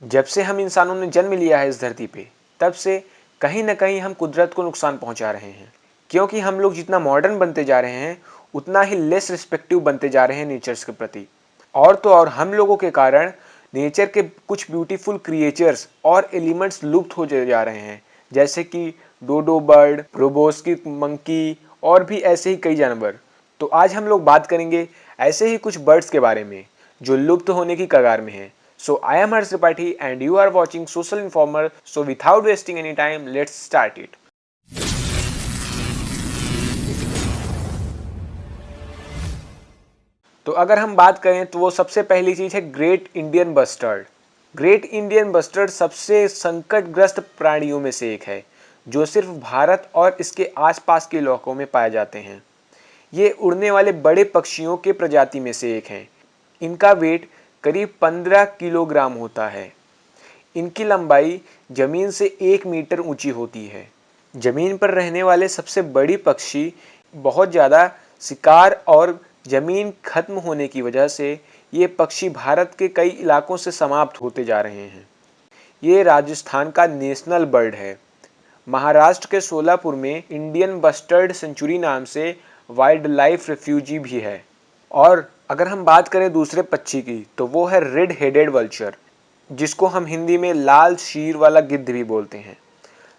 जब से हम इंसानों ने जन्म लिया है इस धरती पे, तब से कहीं ना कहीं हम कुदरत को नुकसान पहुंचा रहे हैं, क्योंकि हम लोग जितना मॉडर्न बनते जा रहे हैं उतना ही लेस रिस्पेक्टिव बनते जा रहे हैं नेचर्स के प्रति। और तो और हम लोगों के कारण नेचर के कुछ ब्यूटीफुल क्रिएचर्स और एलिमेंट्स लुप्त हो जा रहे हैं, जैसे कि डोडो बर्ड, प्रोबोस्की मंकी और भी ऐसे ही कई जानवर। तो आज हम लोग बात करेंगे ऐसे ही कुछ बर्ड्स के बारे में जो लुप्त होने की कगार में हैं। So I am Harsh Tripathi and you are watching Social Informer. So without wasting any time, let's start it. तो अगर हम बात करें तो वो सबसे पहली चीज है great Indian bustard. Great Indian bustard सबसे संकटग्रस्त प्राणियों में से एक है जो सिर्फ भारत और इसके आसपास के इलाकों में पाए जाते हैं। ये उड़ने वाले बड़े पक्षियों के प्रजाति में से एक हैं। इनका वेट करीब 15 किलोग्राम होता है। इनकी लंबाई जमीन से 1 मीटर ऊंची होती है। जमीन पर रहने वाले सबसे बड़ी पक्षी बहुत ज़्यादा शिकार और जमीन खत्म होने की वजह से ये पक्षी भारत के कई इलाकों से समाप्त होते जा रहे हैं। ये राजस्थान का नेशनल बर्ड है। महाराष्ट्र के सोलापुर में इंडियन बस्टर्ड सेंचुरी नाम से वाइल्ड लाइफ रेफ्यूजी भी है। और अगर हम बात करें दूसरे पक्षी की तो वो है रेड हेडेड वल्चर, जिसको हम हिंदी में लाल शीर वाला गिद्ध भी बोलते हैं।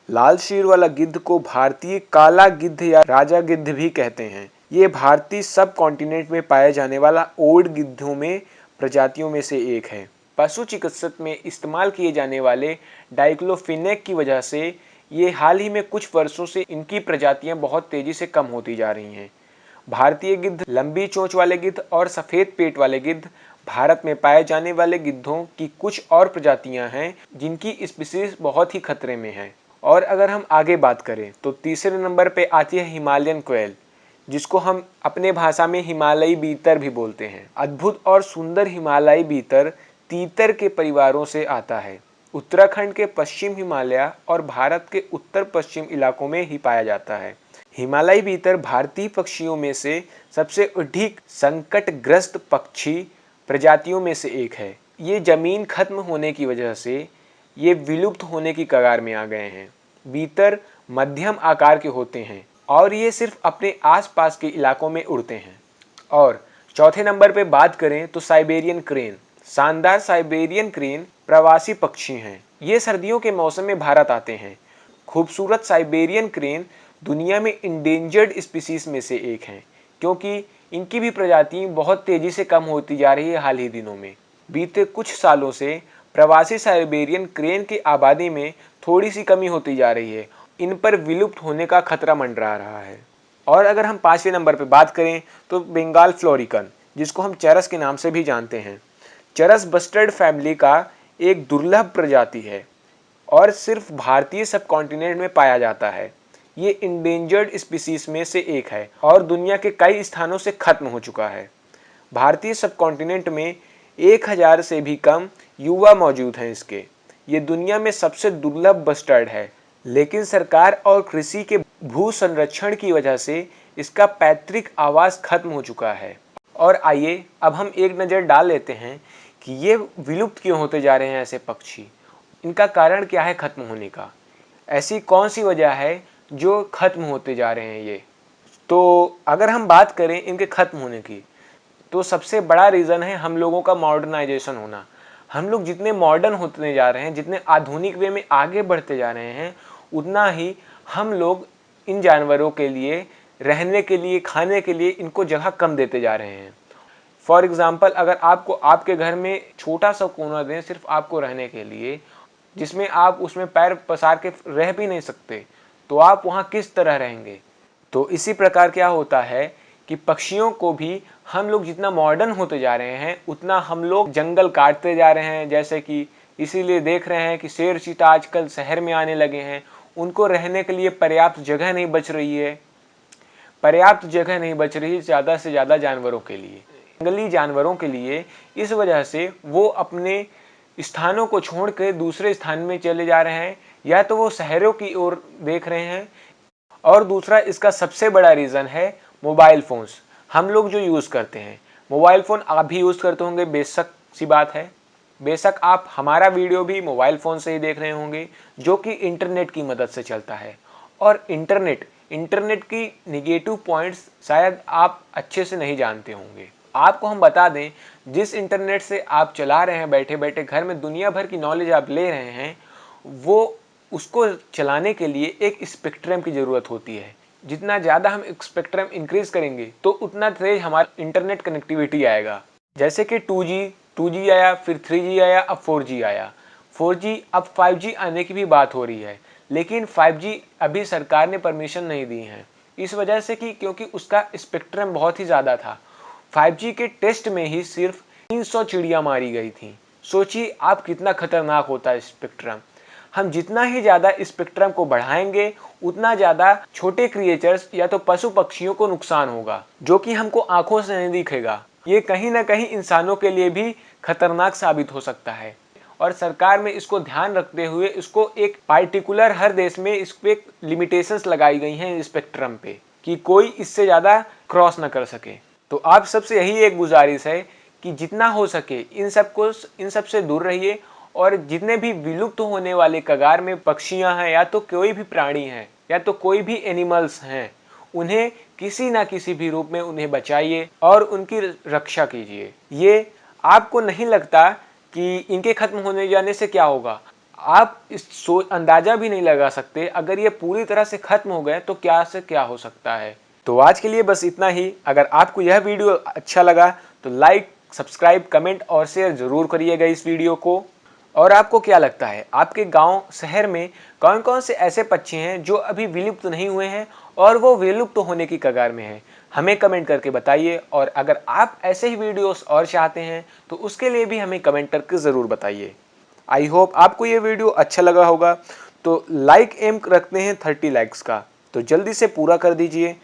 लाल शीर वाला गिद्ध को भारतीय काला गिद्ध या राजा गिद्ध भी कहते हैं। ये भारतीय सब कॉन्टिनेंट में पाए जाने वाला ओड गिद्धों में प्रजातियों में से एक है। पशु चिकित्सक में इस्तेमाल किए जाने वाले डाइक्लोफिनेक की वजह से ये हाल ही में कुछ वर्षों से इनकी प्रजातियां बहुत तेजी से कम होती जा रही हैं। भारतीय गिद्ध, लंबी चोंच वाले गिद्ध और सफ़ेद पेट वाले गिद्ध भारत में पाए जाने वाले गिद्धों की कुछ और प्रजातियां हैं जिनकी स्पीशीज बहुत ही खतरे में है। और अगर हम आगे बात करें तो तीसरे नंबर पे आती है हिमालयन क्वेल, जिसको हम अपने भाषा में हिमालयी बीतर भी बोलते हैं। अद्भुत और सुंदर हिमालयी बीतर तीतर के परिवारों से आता है। उत्तराखंड के पश्चिम हिमालय और भारत के उत्तर पश्चिम इलाकों में ही पाया जाता है। हिमालयी बीतर भारतीय पक्षियों में से सबसे अधिक संकटग्रस्त पक्षी प्रजातियों में से एक है। ये जमीन खत्म होने की वजह से ये विलुप्त होने की कगार में आ गए हैं। बीतर मध्यम आकार के होते हैं और ये सिर्फ अपने आसपास के इलाकों में उड़ते हैं। और चौथे नंबर पे बात करें तो साइबेरियन क्रेन। शानदार साइबेरियन क्रेन प्रवासी पक्षी हैं। ये सर्दियों के मौसम में भारत आते हैं। खूबसूरत साइबेरियन क्रेन दुनिया में इंडेंजर्ड स्पीसीज में से एक हैं, क्योंकि इनकी भी प्रजाति बहुत तेजी से कम होती जा रही है हाल ही दिनों में। बीते कुछ सालों से प्रवासी साइबेरियन क्रेन की आबादी में थोड़ी सी कमी होती जा रही है। इन पर विलुप्त होने का खतरा मंडरा रहा है। और अगर हम पांचवें नंबर पर बात करें तो बंगाल फ्लोरिकन, जिसको हम चरस के नाम से भी जानते हैं। चरस बस्टर्ड फैमिली का एक दुर्लभ प्रजाति है और सिर्फ भारतीय सब कॉन्टिनेंट में पाया जाता है। ये इंडेंजर्ड स्पीसीज में से एक है और दुनिया के कई स्थानों से खत्म हो चुका है। भारतीय सब कॉन्टिनेंट में 1000 से भी कम युवा मौजूद हैं इसके। ये दुनिया में सबसे दुर्लभ बस्टर्ड है, लेकिन सरकार और कृषि के भू संरक्षण की वजह से इसका पैतृक आवास खत्म हो चुका है। और आइए अब हम एक नज़र डाल लेते हैं कि ये विलुप्त क्यों होते जा रहे हैं ऐसे पक्षी। इनका कारण क्या है खत्म होने का? ऐसी कौन सी वजह है जो खत्म होते जा रहे हैं ये? तो अगर हम बात करें इनके खत्म होने की, तो सबसे बड़ा रीज़न है हम लोगों का मॉडर्नाइजेशन होना। हम लोग जितने मॉडर्न होते जा रहे हैं, जितने आधुनिक वे में आगे बढ़ते जा रहे हैं, उतना ही हम लोग इन जानवरों के लिए रहने के लिए, खाने के लिए इनको जगह कम देते जा रहे हैं। फॉर एग्ज़ाम्पल, अगर आपको आपके घर में छोटा सा कोना दें सिर्फ आपको रहने के लिए, जिसमें आप उसमें पैर पसार के रह भी नहीं सकते, तो आप वहाँ किस तरह रहेंगे? तो इसी प्रकार क्या होता है कि पक्षियों को भी हम लोग जितना मॉडर्न होते जा रहे हैं उतना हम लोग जंगल काटते जा रहे हैं। जैसे कि इसीलिए देख रहे हैं कि शेर चीता आजकल शहर में आने लगे हैं। उनको रहने के लिए पर्याप्त जगह नहीं बच रही है। पर्याप्त जगह नहीं बच रही ज़्यादा से ज़्यादा जानवरों के लिए, जंगली जानवरों के लिए। इस वजह से वो अपने स्थानों को छोड़ कर दूसरे स्थान में चले जा रहे हैं, या तो वो शहरों की ओर देख रहे हैं। और दूसरा इसका सबसे बड़ा रीज़न है मोबाइल फ़ोन्स। हम लोग जो यूज़ करते हैं, मोबाइल फ़ोन आप भी यूज़ करते होंगे, बेशक सी बात है। बेशक आप हमारा वीडियो भी मोबाइल फ़ोन से ही देख रहे होंगे, जो कि इंटरनेट की मदद से चलता है। और इंटरनेट की नेगेटिव पॉइंट्स शायद आप अच्छे से नहीं जानते होंगे। आपको हम बता दें, जिस इंटरनेट से आप चला रहे हैं बैठे बैठे घर में, दुनिया भर की नॉलेज आप ले रहे हैं, वो उसको चलाने के लिए एक स्पेक्ट्रम की ज़रूरत होती है। जितना ज़्यादा हम स्पेक्ट्रम इंक्रीज करेंगे तो उतना तेज हमारा इंटरनेट कनेक्टिविटी आएगा। जैसे कि 2G आया, फिर 3G आया, अब 4G आया। 4G, अब 5G आने की भी बात हो रही है, लेकिन 5G अभी सरकार ने परमिशन नहीं दी है, इस वजह से कि क्योंकि उसका स्पेक्ट्रम बहुत ही ज़्यादा था। 5G के टेस्ट में ही सिर्फ 300 चिड़िया मारी गई थी। सोचिए आप कितना खतरनाक होता है स्पेक्ट्रम। हम जितना ही ज़्यादा स्पेक्ट्रम को बढ़ाएंगे, उतना ज़्यादा छोटे क्रिएचर्स या तो पशु पक्षियों को नुकसान होगा, जो कि हमको आंखों से नहीं दिखेगा। ये कहीं ना कहीं इंसानों के लिए भी खतरनाक साबित हो सकता है। और सरकार में इसको ध्यान रखते हुए इसको एक पार्टिकुलर हर देश में इस पे लिमिटेशंस लगाई गई हैं स्पेक्ट्रम पे, कि कोई इससे ज़्यादा क्रॉस ना कर सके। तो आप सबसे यही एक गुजारिश है कि जितना हो सके इन सब से दूर रहिए। और जितने भी विलुप्त होने वाले कगार में पक्षियां हैं, या तो कोई भी प्राणी हैं, या तो कोई भी एनिमल्स हैं, उन्हें किसी ना किसी भी रूप में उन्हें बचाइए और उनकी रक्षा कीजिए। ये आपको नहीं लगता कि इनके खत्म होने जाने से क्या होगा? आप इस अंदाजा भी नहीं लगा सकते, अगर ये पूरी तरह से खत्म हो गए तो क्या से क्या हो सकता है। तो आज के लिए बस इतना ही। अगर आपको यह वीडियो अच्छा लगा तो लाइक, सब्सक्राइब, कमेंट और शेयर जरूर करिएगा इस वीडियो को। और आपको क्या लगता है, आपके गांव शहर में कौन कौन से ऐसे पक्षी हैं जो अभी विलुप्त नहीं हुए हैं और वो विलुप्त होने की कगार में हैं? हमें कमेंट करके बताइए। और अगर आप ऐसे ही वीडियोस और चाहते हैं तो उसके लिए भी हमें कमेंट करके ज़रूर बताइए। आई होप आपको ये वीडियो अच्छा लगा होगा। तो लाइक एम रखते हैं 30 लाइक्स का, तो जल्दी से पूरा कर दीजिए।